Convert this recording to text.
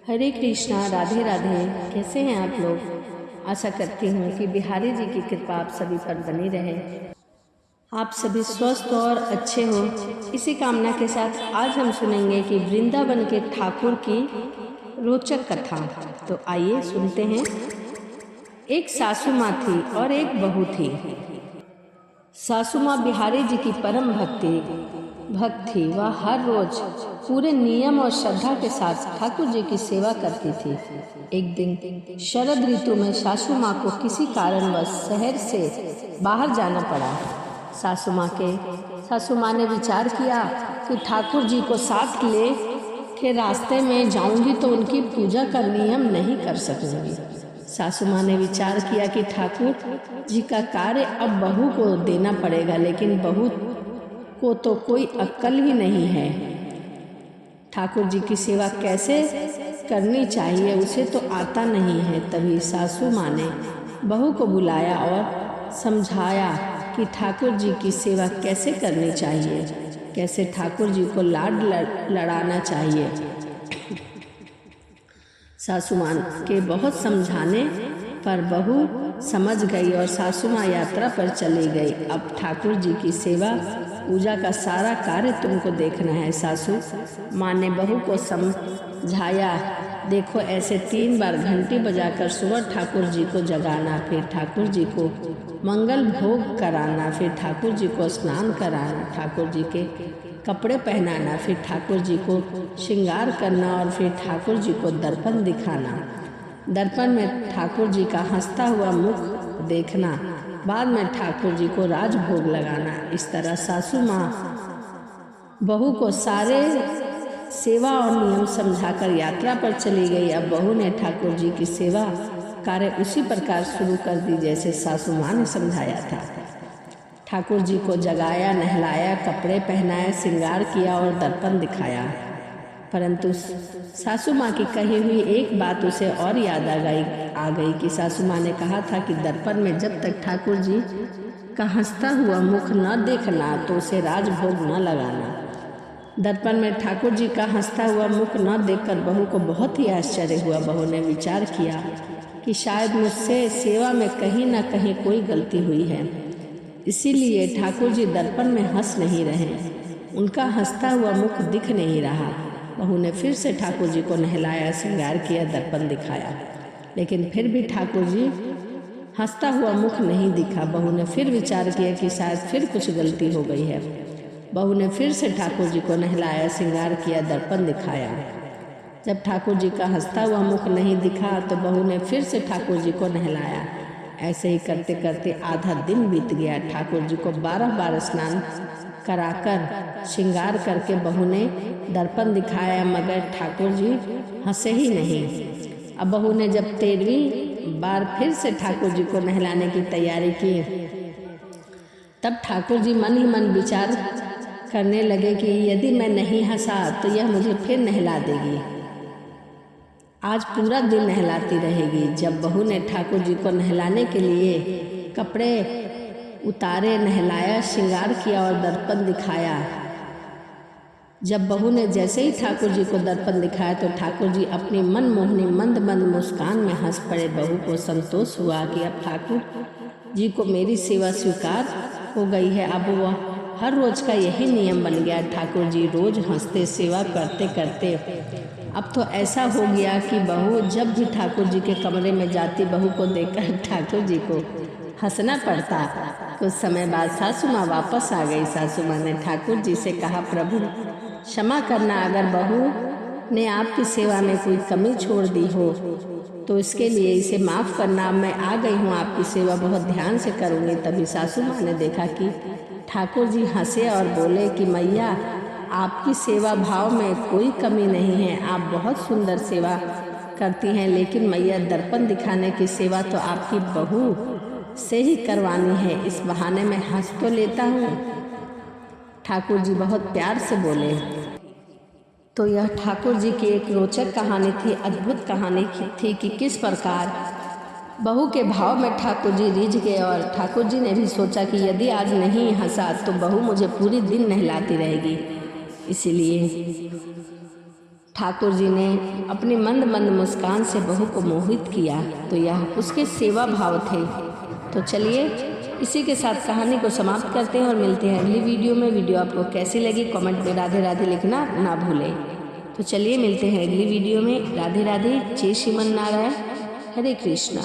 हरे कृष्णा, राधे राधे। कैसे हैं आप लोग? आशा करती हूँ कि बिहारी जी की कृपा आप सभी पर बनी रहे, आप सभी स्वस्थ और अच्छे हो। इसी कामना के साथ आज हम सुनेंगे कि वृंदावन के ठाकुर की रोचक कथा। तो आइए सुनते हैं। एक सासू माँ थी और एक बहू थी। सासू माँ बिहारी जी की परम भक्त थी। वह हर रोज पूरे नियम और श्रद्धा के साथ ठाकुर जी की सेवा करती थी। एक दिन शरद ऋतु में सासू माँ को किसी कारणवश शहर से बाहर जाना पड़ा। सासू माँ ने विचार किया कि ठाकुर जी को साथ ले के रास्ते में जाऊंगी तो उनकी पूजा का नियम नहीं कर सकूंगी। सासू माँ ने विचार किया कि ठाकुर जी का कार्य अब बहू को देना पड़ेगा, लेकिन बहू को तो कोई अक्ल ही नहीं है। ठाकुर जी की सेवा कैसे करनी चाहिए उसे तो आता नहीं है। तभी सासू माँ ने बहू को बुलाया और समझाया कि ठाकुर जी की सेवा कैसे करनी चाहिए, कैसे ठाकुर जी को लाड लड़ाना चाहिए। सासू माँ के बहुत समझाने पर बहू समझ गई और सासू माँ यात्रा पर चली गई। अब ठाकुर जी की सेवा पूजा का सारा कार्य तुमको देखना है। सासू माँ ने बहू को समझाया, देखो ऐसे 3 बार घंटी बजाकर सुबह ठाकुर जी को जगाना, फिर ठाकुर जी को मंगल भोग कराना, फिर ठाकुर जी को स्नान कराना, ठाकुर जी के कपड़े पहनाना, फिर ठाकुर जी को श्रृंगार करना और फिर ठाकुर जी को दर्पण दिखाना। दर्पण में ठाकुर जी का हंसता हुआ मुख देखना, बाद में ठाकुर जी को राजभोग लगाना। इस तरह सासू माँ बहू को सारे सेवा और नियम समझाकर यात्रा पर चली गई। अब बहू ने ठाकुर जी की सेवा कार्य उसी प्रकार शुरू कर दी जैसे सासू माँ ने समझाया था। ठाकुर जी को जगाया, नहलाया, कपड़े पहनाए, श्रृंगार किया और दर्पण दिखाया। परंतु सासू माँ की कही हुई एक बात उसे और याद आ गई कि सासू माँ ने कहा था कि दर्पण में जब तक ठाकुर जी का हंसता हुआ मुख न देखना तो उसे राजभोग न लगाना। दर्पण में ठाकुर जी का हंसता हुआ मुख न देखकर बहू को बहुत ही आश्चर्य हुआ। बहू ने विचार किया कि शायद मुझसे सेवा में कहीं न कहीं कोई गलती हुई है, इसीलिए ठाकुर जी दर्पण में हंस नहीं रहे, उनका हंसता हुआ मुख दिख नहीं रहा। बहू ने फिर से ठाकुर जी को नहलाया, श्रृंगार किया, दर्पण दिखाया, लेकिन फिर भी ठाकुर जी हंसता हुआ मुख नहीं दिखा। बहू ने फिर विचार किया कि शायद फिर कुछ गलती हो गई है। बहू ने फिर से ठाकुर जी को नहलाया, श्रृंगार किया, दर्पण दिखाया। जब ठाकुर जी का हंसता हुआ मुख नहीं दिखा तो बहू ने फिर से ठाकुर जी को नहलाया। ऐसे ही करते करते आधा दिन बीत गया। ठाकुर जी को 12 बार स्नान कराकर श्रृंगार करके बहू ने दर्पण दिखाया, मगर ठाकुर जी हंसे ही नहीं। अब बहू ने जब 13वीं बार फिर से ठाकुर जी को नहलाने की तैयारी की, तब ठाकुर जी मन ही मन विचार करने लगे कि यदि मैं नहीं हंसा तो यह मुझे फिर नहला देगी, आज पूरा दिन नहलाती रहेगी। जब बहू ने ठाकुर जी को नहलाने के लिए कपड़े उतारे, नहलाया, श्रृंगार किया और दर्पण दिखाया, जब बहू ने जैसे ही ठाकुर जी को दर्पण दिखाया तो ठाकुर जी अपनी मनमोहनी मंद मंद मुस्कान में हंस पड़े। बहू को संतोष हुआ कि अब ठाकुर जी को मेरी सेवा स्वीकार हो गई है। अब वह हर रोज का यही नियम बन गया। ठाकुर जी रोज हंसते, सेवा करते करते अब तो ऐसा हो गया कि बहू जब भी ठाकुर जी के कमरे में जाती, बहू को देखकर ठाकुर जी को हंसना पड़ता। कुछ समय बाद सासू माँ वापस आ गई। सासू माँ ने ठाकुर जी से कहा, प्रभु क्षमा करना, अगर बहू ने आपकी सेवा में कोई कमी छोड़ दी हो तो इसके लिए इसे माफ़ करना। मैं आ गई हूँ, आपकी सेवा बहुत ध्यान से करूँगी। तभी सासू माँ ने देखा कि ठाकुर जी हंसे और बोले कि मैया, आपकी सेवा भाव में कोई कमी नहीं है, आप बहुत सुंदर सेवा करती हैं, लेकिन मैया दर्पण दिखाने की सेवा तो आपकी बहू से ही करवानी है, इस बहाने में हंस तो लेता हूँ। ठाकुर जी बहुत प्यार से बोले। तो यह ठाकुर जी की एक रोचक कहानी थी, अद्भुत कहानी थी कि किस प्रकार बहू के भाव में ठाकुर जी रिझ गए और ठाकुर जी ने भी सोचा कि यदि आज नहीं हंसा तो बहू मुझे पूरी दिन नहलाती रहेगी। इसीलिए ठाकुर जी ने अपनी मंद मंद मुस्कान से बहू को मोहित किया, तो यह उसके सेवा भाव थे। तो चलिए इसी के साथ कहानी को समाप्त करते हैं और मिलते हैं अगली वीडियो में। वीडियो आपको कैसी लगी कमेंट में राधे राधे लिखना ना भूलें। तो चलिए मिलते हैं अगली वीडियो में। राधे राधे, जय श्रीमन नारायण, हरे कृष्णा।